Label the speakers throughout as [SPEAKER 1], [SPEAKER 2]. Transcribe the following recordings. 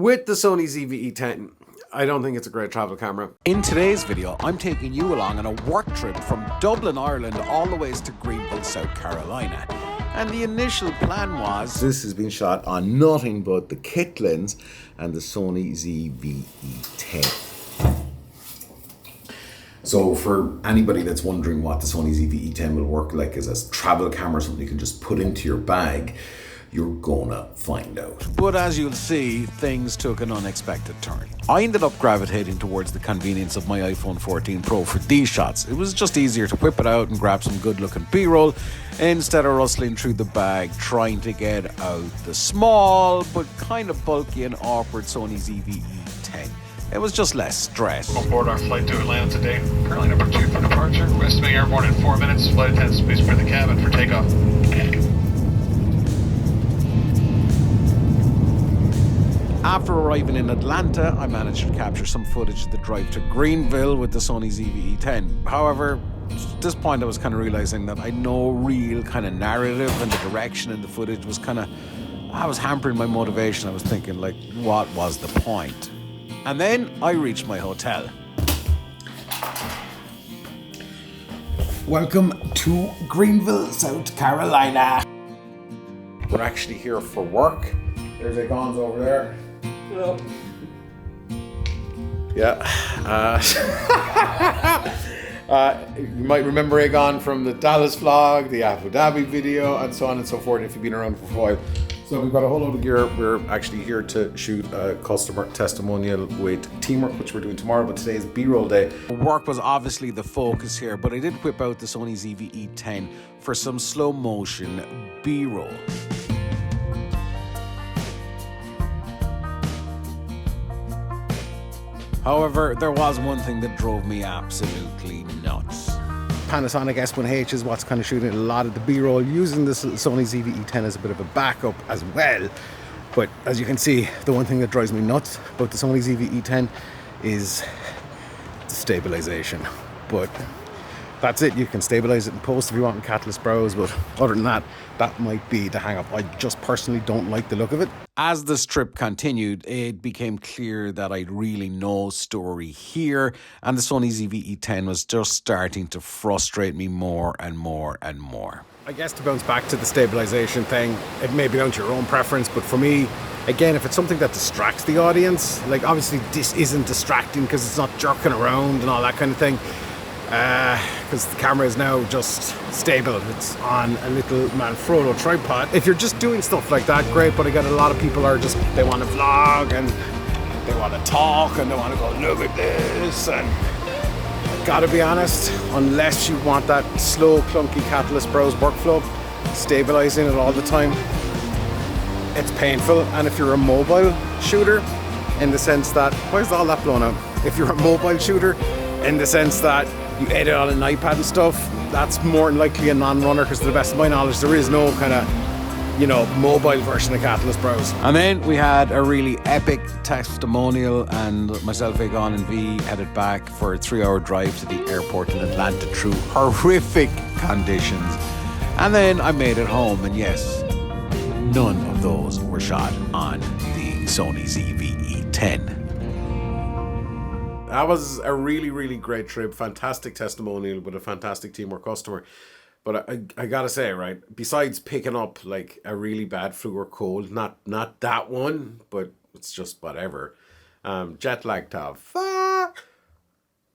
[SPEAKER 1] With the Sony ZV-E10, I don't think it's a great travel camera.
[SPEAKER 2] In today's video, I'm taking you along on a work trip from Dublin, Ireland, all the ways to Greenville, South Carolina. And the initial plan was...
[SPEAKER 3] This has been shot on nothing but the kit lens and the Sony ZV-E10. So for anybody that's wondering what the Sony ZV-E10 will work like as a travel camera, something you can just put into your bag, you're gonna find out.
[SPEAKER 2] But as you'll see, things took an unexpected turn. I ended up gravitating towards the convenience of my iPhone 14 Pro for these shots. It was just easier to whip it out and grab some good looking B-roll instead of rustling through the bag trying to get out the small but kind of bulky and awkward Sony ZV-E10. It was just less stress.
[SPEAKER 4] On board our flight to Atlanta today, currently number 2 for departure. We're estimating airborne in 4 minutes. Flight attendants please prepare the cabin for takeoff.
[SPEAKER 2] After arriving in Atlanta, I managed to capture some footage of the drive to Greenville with the Sony ZV-E10. However, at this point I was kind of realizing that I had no real kind of narrative, and the direction in the footage was I was hampering my motivation. I was thinking, like, what was the point? And then I reached my hotel.
[SPEAKER 3] Welcome to Greenville, South Carolina. We're actually here for work. There's Egon's over there. Yep. Yeah. You might remember Egon from the Dallas vlog, the Abu Dhabi video, and so on and so forth if you've been around for a while. So we've got a whole load of gear. We're actually here to shoot a customer testimonial with Teamwork, which we're doing tomorrow, but today is B-roll day.
[SPEAKER 2] Work was obviously the focus here, but I did whip out the Sony ZV-E10 for some slow motion B-roll. However, there was one thing that drove me absolutely nuts.
[SPEAKER 1] Panasonic S1H is what's kind of shooting a lot of the B-roll, using the Sony ZV-E10 as a bit of a backup as well. But as you can see, the one thing that drives me nuts about the Sony ZV-E10 is the stabilization. But that's it. You can stabilize it in post if you want in Catalyst Browse, but other than that, that might be the hang-up. I just personally don't like the look of it.
[SPEAKER 2] As this trip continued, it became clear that I'd really no story here, and the Sony ZV-E10 was just starting to frustrate me more and more and more.
[SPEAKER 1] I guess to bounce back to the stabilization thing, it may be down to your own preference, but for me, again, if it's something that distracts the audience, like obviously this isn't distracting because it's not jerking around and all that kind of thing, because the camera is now just stable. It's on a little Manfrotto tripod. If you're just doing stuff like that, great, but I get a lot of people are just, they want to vlog and they want to talk and they want to go, look at this, and gotta be honest, unless you want that slow, clunky Catalyst Browse workflow, stabilizing it all the time, it's painful. And if you're a mobile shooter, in the sense that, why is all that blown out? If you're a mobile shooter, in the sense that you edit on an iPad and stuff, that's more than likely a non-runner, because to the best of my knowledge, there is no kind of, mobile version of Catalyst Browse.
[SPEAKER 2] And then we had a really epic testimonial, and myself, Egon, and V headed back for a 3-hour drive to the airport in Atlanta through horrific conditions. And then I made it home, and yes, none of those were shot on the Sony ZV-E10.
[SPEAKER 1] That was a really, really great trip. Fantastic testimonial with a fantastic Teamwork customer. But I gotta say, right, besides picking up like a really bad flu or cold, not that one, but it's just whatever. Jet lag tab. I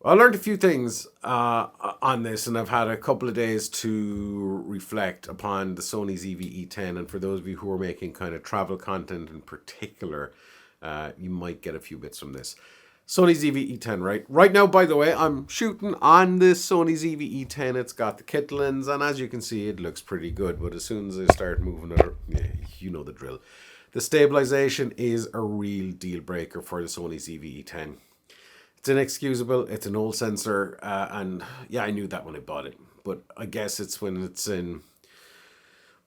[SPEAKER 1] learned a few things on this, and I've had a couple of days to reflect upon the Sony ZV-E10. And for those of you who are making kind of travel content in particular, you might get a few bits from this. Sony ZV-E10, right? Right now, by the way, I'm shooting on this Sony ZV-E10. It's got the kit lens, and as you can see, it looks pretty good. But as soon as I start moving it, you know the drill. The stabilization is a real deal breaker for the Sony ZV-E10. It's inexcusable. It's an old sensor, and yeah, I knew that when I bought it. But I guess it's when it's in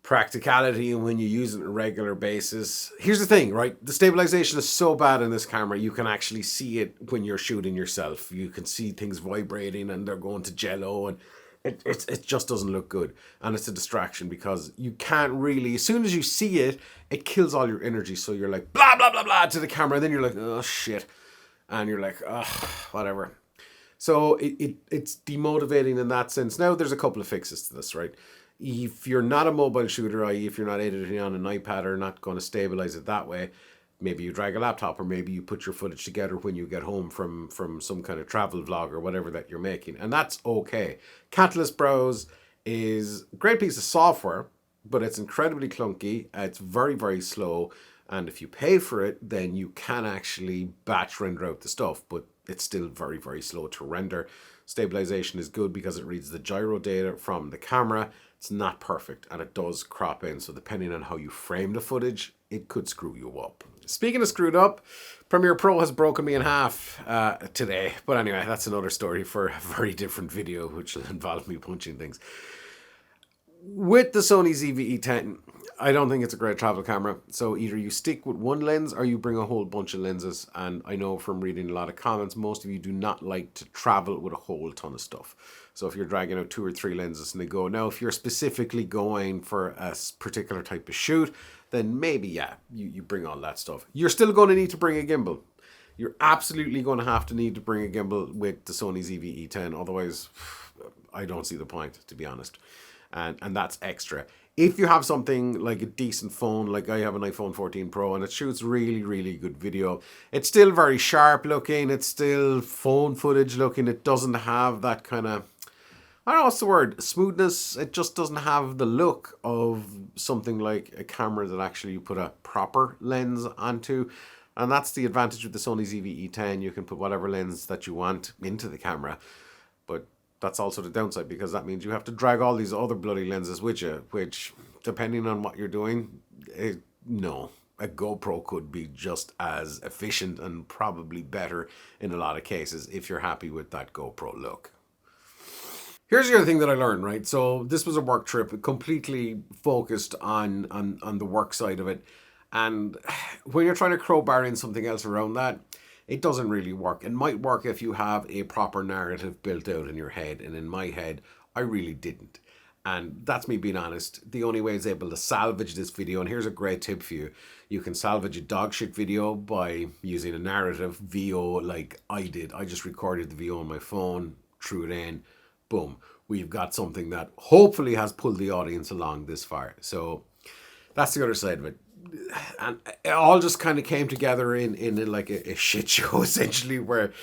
[SPEAKER 1] practicality and when you use it on a regular basis. Here's the thing, right? The stabilization is so bad in this camera, you can actually see it when you're shooting yourself. You can see things vibrating and they're going to jello, and it just doesn't look good, and it's a distraction because you can't really, as soon as you see it, it kills all your energy. So you're like blah blah blah blah to the camera, and then you're like, oh shit, and you're like, oh, whatever. So it's demotivating in that sense. Now there's a couple of fixes to this, right? If you're not a mobile shooter, i.e. if you're not editing on an iPad or not going to stabilize it that way, maybe you drag a laptop, or maybe you put your footage together when you get home from some kind of travel vlog or whatever that you're making, and that's okay. Catalyst Browse is a great piece of software, but it's incredibly clunky. It's very, very slow, and if you pay for it, then you can actually batch render out the stuff, but it's still very, very slow to render. Stabilization is good because it reads the gyro data from the camera. It's not perfect, and it does crop in, so depending on how you frame the footage, it could screw you up. Speaking of screwed up, Premiere Pro has broken me in half today. But anyway, that's another story for a very different video, which will involve me punching things. With the Sony ZV-E10, I don't think it's a great travel camera. So either you stick with one lens or you bring a whole bunch of lenses. And I know from reading a lot of comments, most of you do not like to travel with a whole ton of stuff. So if you're dragging out 2 or 3 lenses and they go, now if you're specifically going for a particular type of shoot, then maybe, yeah, you bring all that stuff. You're still going to need to bring a gimbal. You're absolutely going to have to need to bring a gimbal with the Sony ZV-E10. Otherwise, I don't see the point, to be honest. And that's extra. If you have something like a decent phone, like I have an iPhone 14 Pro, and it shoots really, really good video, it's still very sharp looking. It's still phone footage looking. It doesn't have that kind of, I don't know what's the word, smoothness. It just doesn't have the look of something like a camera that actually you put a proper lens onto. And that's the advantage with the Sony ZV-E10. You can put whatever lens that you want into the camera. But that's also the downside, because that means you have to drag all these other bloody lenses with you, which, depending on what you're doing, no. A GoPro could be just as efficient and probably better in a lot of cases if you're happy with that GoPro look. Here's the other thing that I learned, right? So this was a work trip, completely focused on the work side of it. And when you're trying to crowbar in something else around that, it doesn't really work. It might work if you have a proper narrative built out in your head. And in my head, I really didn't. And that's me being honest. The only way I was able to salvage this video, and here's a great tip for you. You can salvage a dog shit video by using a narrative VO like I did. I just recorded the VO on my phone, threw it in. Boom, we've got something that hopefully has pulled the audience along this far. So that's the other side of it. And it all just kind of came together in like a shit show, essentially, where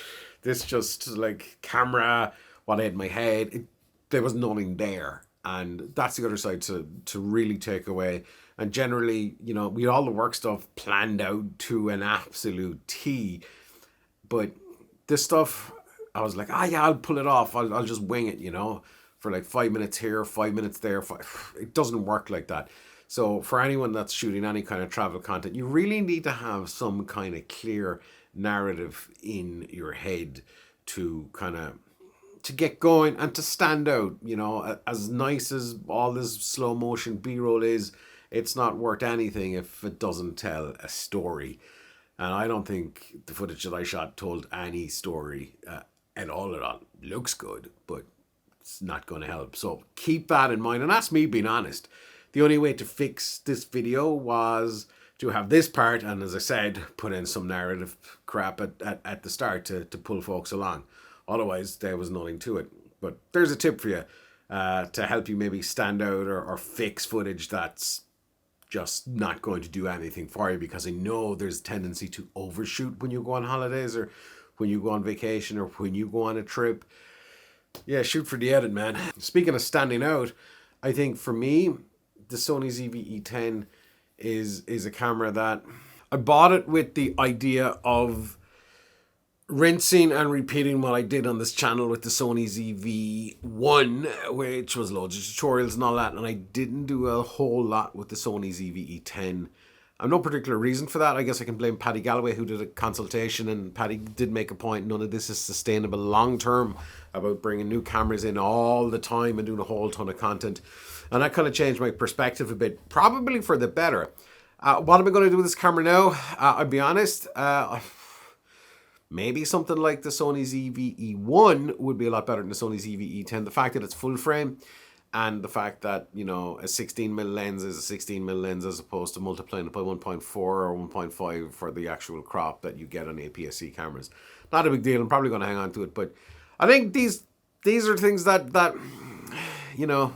[SPEAKER 1] this just like camera, what I had in my head, there was nothing there. And that's the other side to really take away. And generally, you know, we had all the work stuff planned out to an absolute T. But this stuff, I was like, yeah, I'll pull it off. I'll just wing it, you know, for like 5 minutes here, 5 minutes there. It doesn't work like that. So for anyone that's shooting any kind of travel content, you really need to have some kind of clear narrative in your head to kind of, to get going and to stand out. You know, as nice as all this slow motion B-roll is, it's not worth anything if it doesn't tell a story. And I don't think the footage that I shot told any story at all. It looks good, but it's not going to help. So keep that in mind. And that's me being honest. The only way to fix this video was to have this part, and as I said, put in some narrative crap at the start to pull folks along. Otherwise, there was nothing to it. But there's a tip for you to help you maybe stand out or fix footage that's just not going to do anything for you, because I know there's a tendency to overshoot when you go on holidays or when you go on vacation or when you go on a trip. Yeah, shoot for the edit, man. Speaking of standing out, I think for me, the Sony ZV-E10 is a camera that I bought it with the idea of rinsing and repeating what I did on this channel with the Sony ZV-1, which was loads of tutorials and all that, and I didn't do a whole lot with the Sony ZV-E10. I've no particular reason for that. I guess I can blame Paddy Galloway, who did a consultation, and Paddy did make a point, none of this is sustainable long term, about bringing new cameras in all the time and doing a whole ton of content. And that kind of changed my perspective a bit, probably for the better. What am I going to do with this camera now? I'll be honest, Maybe something like the Sony ZV-E1 would be a lot better than the Sony ZV-E10. The fact that it's full frame, and the fact that, you know, a 16mm lens is a 16mm lens as opposed to multiplying it by 1.4 or 1.5 for the actual crop that you get on APS-C cameras. Not a big deal. I'm probably going to hang on to it, but I think these are things that you know,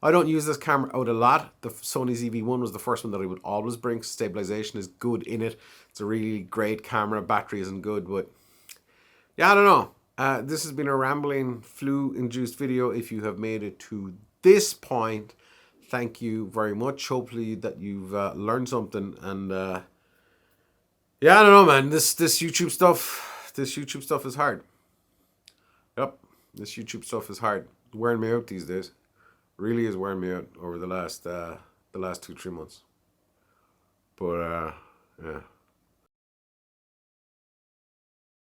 [SPEAKER 1] I don't use this camera out a lot. The Sony ZV-1 was the first one that I would always bring. Stabilization is good in it. It's a really great camera. Battery isn't good, but yeah, I don't know. This has been a rambling, flu-induced video. If you have made it to this point, thank you very much. Hopefully that you've learned something. And yeah, I don't know, man. This YouTube stuff is hard. Yep, this YouTube stuff is hard. Wearing me out these days. Really is wearing me out over the last 2-3 months. But yeah.